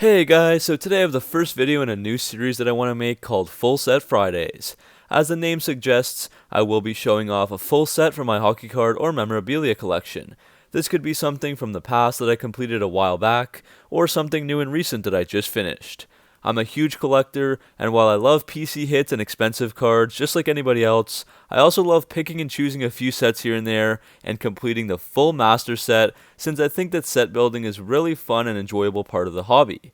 Hey guys, so today I have the first video in a new series that I want to make called Full Set Fridays. As the name suggests, I will be showing off a full set from my hockey card or memorabilia collection. This could be something from the past that I completed a while back, or something new and recent that I just finished. I'm a huge collector, and while I love PC hits and expensive cards just like anybody else, I also love picking and choosing a few sets here and there and completing the full master set, since I think that set building is really fun and enjoyable part of the hobby.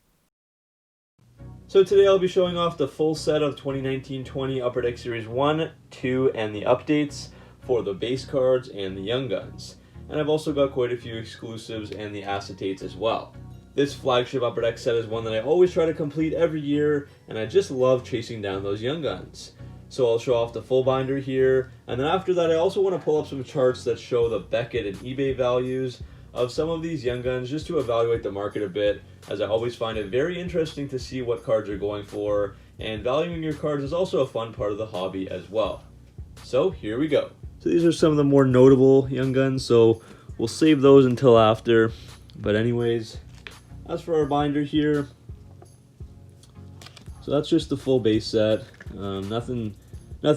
So today I'll be showing off the full set of 2019-20 Upper Deck Series 1, 2, and the updates for the base cards and the Young Guns. And I've also got quite a few exclusives and the acetates as well. This flagship Upper Deck set is one that I always try to complete every year, and I just love chasing down those Young Guns. So I'll show off the full binder here, and then after that I also want to pull up some charts that show the Beckett and eBay values of some of these Young Guns just to evaluate the market a bit, as I always find it very interesting to see what cards are going for, and valuing your cards is also a fun part of the hobby as well. So here we go. So these are some of the more notable Young Guns, so we'll save those until after. But anyways, as for our binder here, so that's just the full base set. Nothing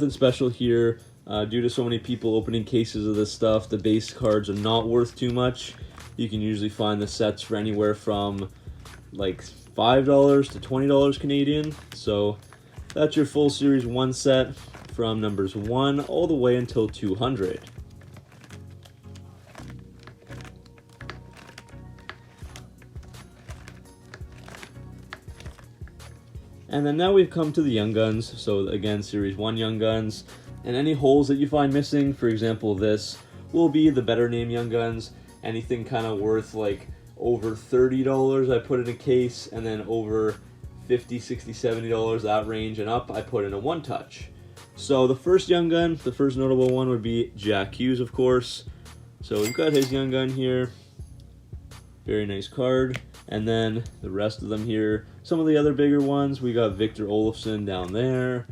special here. Due to so many people opening cases of this stuff, the base cards are not worth too much. You can usually find the sets for anywhere from like $5 to $20 Canadian. So that's your full Series 1 set from numbers 1 all the way until 200. And then now we've come to the Young Guns. So again, Series 1 Young Guns. And any holes that you find missing, for example this, will be the better name Young Guns. Anything kind of worth like over $30, I put in a case, and then over $50, $60, $70, that range and up, I put in a one-touch. So the first Young Gun, the first notable one would be Jack Hughes, of course. So we've got his Young Gun here. Very nice card. And then the rest of them here. Some of the other bigger ones, we got Victor Olofsson down there.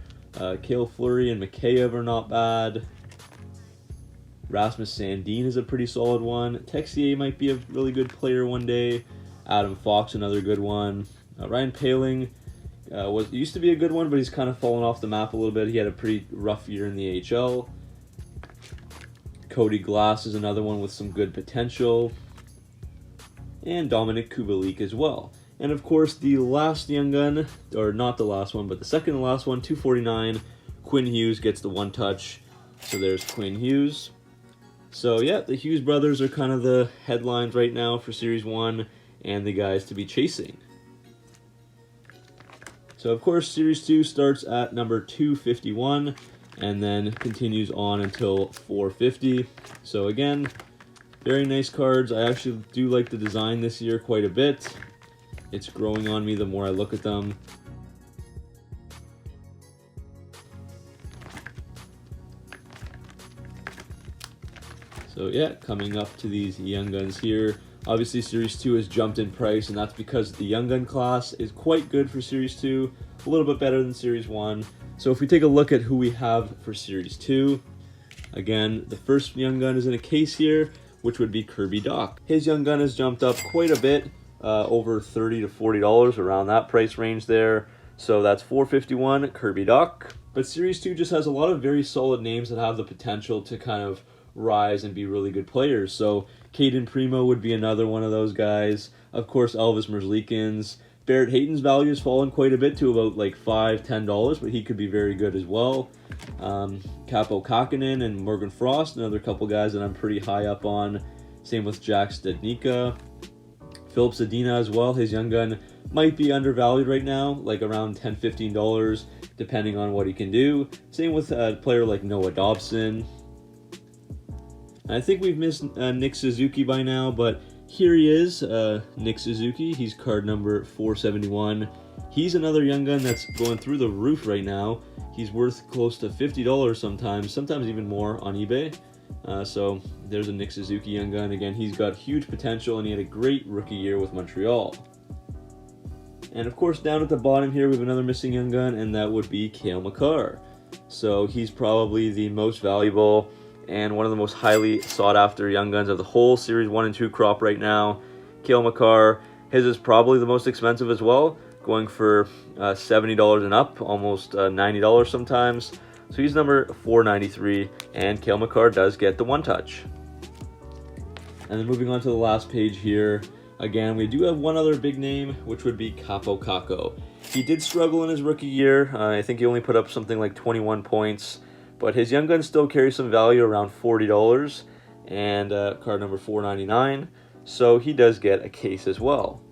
Cale Fleury and Mikheyev are not bad. Rasmus Sandin is a pretty solid one. Texier might be a really good player one day. Adam Fox, another good one. Ryan Poehling used to be a good one, but he's kind of fallen off the map a little bit. He had a pretty rough year in the AHL. Cody Glass is another one with some good potential. And Dominic Kubalik as well. And of course, the last Young Gun, or not the last one, but the second to last one, 249, Quinn Hughes gets the one touch. So there's Quinn Hughes. So yeah, the Hughes brothers are kind of the headlines right now for Series 1 and the guys to be chasing. So of course, Series 2 starts at number 251 and then continues on until 450. So again, very nice cards. I actually do like the design this year quite a bit. It's growing on me the more I look at them. So yeah, coming up to these Young Guns here. Obviously Series 2 has jumped in price, and that's because the Young Gun class is quite good for Series 2, a little bit better than Series 1. So if we take a look at who we have for Series 2, again, the first Young Gun is in a case here, which would be Kirby Dach. His Young Gun has jumped up quite a bit, over $30 to $40, around that price range there. So that's $451, Kirby Dach. But Series 2 just has a lot of very solid names that have the potential to kind of rise and be really good players. So Caden Primo would be another one of those guys. Of course, Elvis Merzlikins. Barrett Hayton's value has fallen quite a bit to about like $5, $10, but he could be very good as well. Capo Kakinen and Morgan Frost, another couple guys that I'm pretty high up on. Same with Jack Stednica. Philip Zadina as well. His Young Gun might be undervalued right now, like around $10, $15, depending on what he can do. Same with a player like Noah Dobson. I think we've missed Nick Suzuki by now, but here he is, Nick Suzuki. He's card number 471. He's another Young Gun that's going through the roof right now. He's worth close to $50 sometimes even more on eBay. So there's a Nick Suzuki Young Gun. Again, he's got huge potential, and he had a great rookie year with Montreal. And of course, down at the bottom here, we have another missing Young Gun, and that would be Cale Makar. So he's probably the most valuable and one of the most highly sought after Young Guns of the whole Series 1 and 2 crop right now. Cale Makar His is probably the most expensive as well, going for $70 and up, almost $90 sometimes. So he's number 493, and Cale Makar does get the one touch. And then moving on to the last page here, again, we do have one other big name, which would be Kaapo Kakko. He did struggle in his rookie year. I think he only put up something like 21 points, but his Young Gun still carries some value, around $40, and card number 499, so he does get a case as well.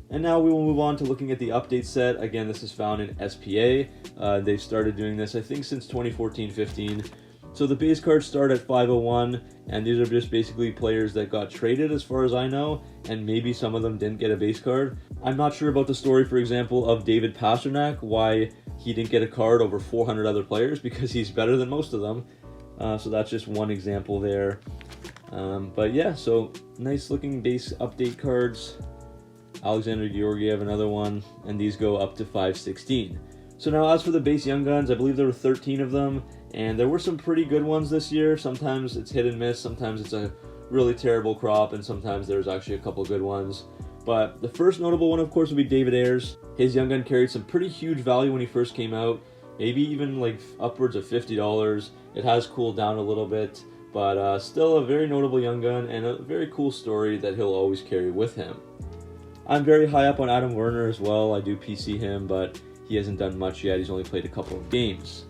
And now we will move on to looking at the update set. Again, this is found in SPA. They've started doing this, I think, since 2014-15. So the base cards start at 501, and these are just basically players that got traded as far as I know, and maybe some of them didn't get a base card. I'm not sure about the story, for example, of David Pastrnak, why he didn't get a card over 400 other players, because he's better than most of them. So that's just one example there. But yeah, so nice looking base update cards. Alexander Georgiev, another one, and these go up to 516. So now as for the base Young Guns, I believe there were 13 of them, and there were some pretty good ones this year. Sometimes it's hit and miss, sometimes it's a really terrible crop, and sometimes there's actually a couple good ones. But the first notable one, of course, would be David Ayres. His Young Gun carried some pretty huge value when he first came out, maybe even like upwards of $50. It has cooled down a little bit, but still a very notable Young Gun and a very cool story that he'll always carry with him. I'm very high up on Adam Werner as well. I do PC him, but he hasn't done much yet. He's only played a couple of games.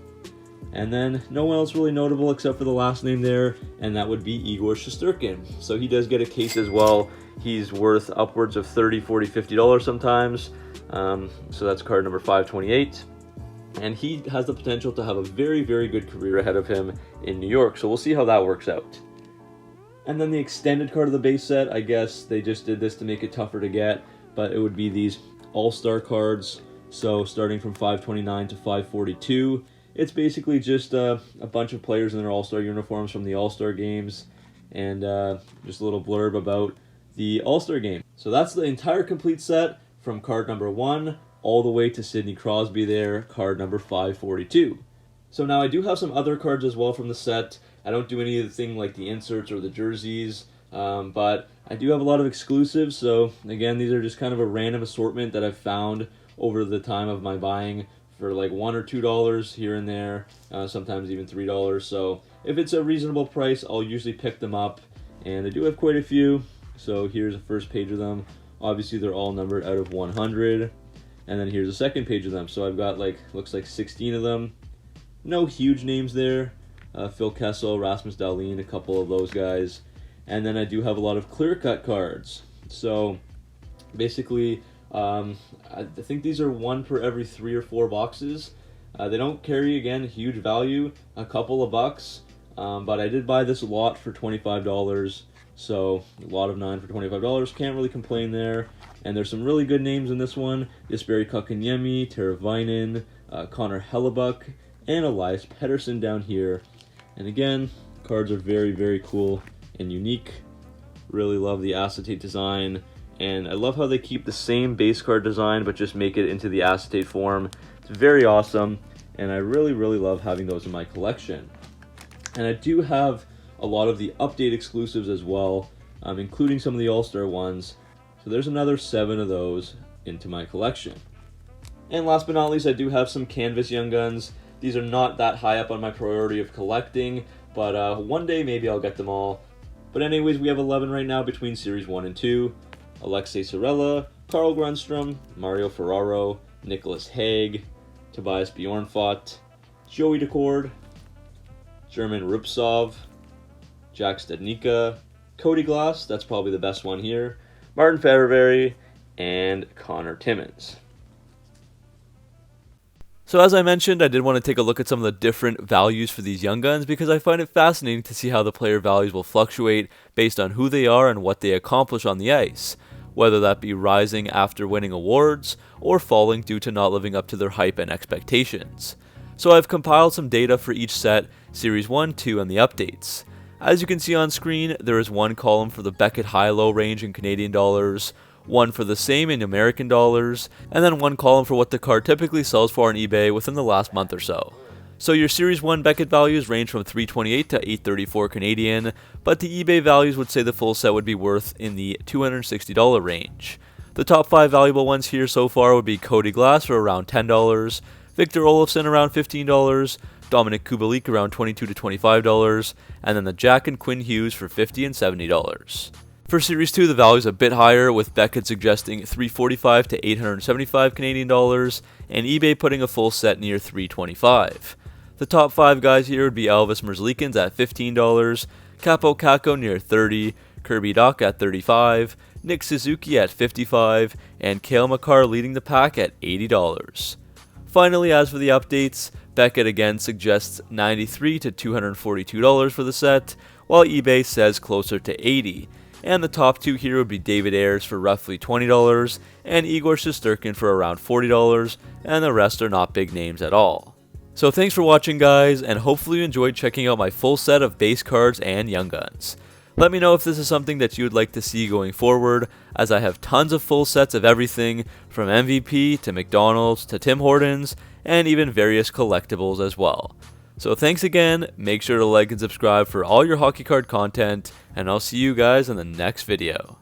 And then no one else really notable except for the last name there, and that would be Igor Shesterkin. So he does get a case as well. He's worth upwards of $30, $40, $50 sometimes. So that's card number 528. And he has the potential to have a very, very good career ahead of him in New York. So we'll see how that works out. And then the extended card of the base set, I guess they just did this to make it tougher to get, but it would be these All-Star cards. So starting from 529 to 542, it's basically just a bunch of players in their All-Star uniforms from the All-Star games, and just a little blurb about the All-Star game. So that's the entire complete set from card number 1 all the way to Sidney Crosby there, card number 542. So now I do have some other cards as well from the set. I don't do anything like the inserts or the jerseys, but I do have a lot of exclusives. So again, these are just kind of a random assortment that I've found over the time of my buying for like $1 or $2 here and there, sometimes even $3. So if it's a reasonable price, I'll usually pick them up, and I do have quite a few. So here's the first page of them. Obviously they're all numbered out of 100, and then here's the second page of them. So I've got looks like 16 of them. No huge names there. Phil Kessel, Rasmus Dahlin, a couple of those guys. And then I do have a lot of clear-cut cards. So basically, I think these are one per every 3 or 4 boxes. They don't carry, again, huge value, a couple of bucks. But I did buy this lot for $25. So a lot of 9 for $25. Can't really complain there. And there's some really good names in this one. Jesperi Kotkaniemi, Teravainen, Connor Hellebuck, and Elias Pettersson down here. And again, cards are very, very cool and unique. Really love the acetate design, and I love how they keep the same base card design but just make it into the acetate form. It's very awesome, and I really, really love having those in my collection. And I do have a lot of the update exclusives as well, including some of the All-Star ones. So there's another 7 of those into my collection. And last but not least, I do have some Canvas Young Guns. These are not that high up on my priority of collecting, but one day maybe I'll get them all. But anyways, we have 11 right now between Series 1 and 2. Alexei Sorella, Carl Grundstrom, Mario Ferraro, Nicholas Hague, Tobias Bjornfot, Joey Decord, German Rupsov, Jack Stednica, Cody Glass, that's probably the best one here, Martin Fehervary, and Connor Timmins. So as I mentioned, I did want to take a look at some of the different values for these Young Guns because I find it fascinating to see how the player values will fluctuate based on who they are and what they accomplish on the ice, whether that be rising after winning awards or falling due to not living up to their hype and expectations. So I've compiled some data for each set, Series 1, 2, and the updates. As you can see on screen, there is one column for the Beckett high-low range in Canadian dollars, one for the same in American dollars, and then one column for what the card typically sells for on eBay within the last month or so. So your Series 1 Beckett values range from $328 to $834 Canadian, but the eBay values would say the full set would be worth in the $260 range. The top 5 valuable ones here so far would be Cody Glass for around $10, Victor Olofsson around $15, Dominic Kubalik around $22 to $25, and then the Jack and Quinn Hughes for $50 and $70. For Series 2, the value is a bit higher, with Beckett suggesting $345 to $875 Canadian dollars, and eBay putting a full set near $325. The top 5 guys here would be Elvis Merzlikins at $15, Capo Caco near $30, Kirby Dach at $35, Nick Suzuki at $55, and Cale Makar leading the pack at $80. Finally, as for the updates, Beckett again suggests $93 to $242 for the set, while eBay says closer to $80. And the top 2 here would be David Ayres for roughly $20, and Igor Shesterkin for around $40, and the rest are not big names at all. So thanks for watching, guys, and hopefully you enjoyed checking out my full set of base cards and Young Guns. Let me know if this is something that you would like to see going forward, as I have tons of full sets of everything from MVP to McDonald's to Tim Hortons, and even various collectibles as well. So thanks again, make sure to like and subscribe for all your hockey card content, and I'll see you guys in the next video.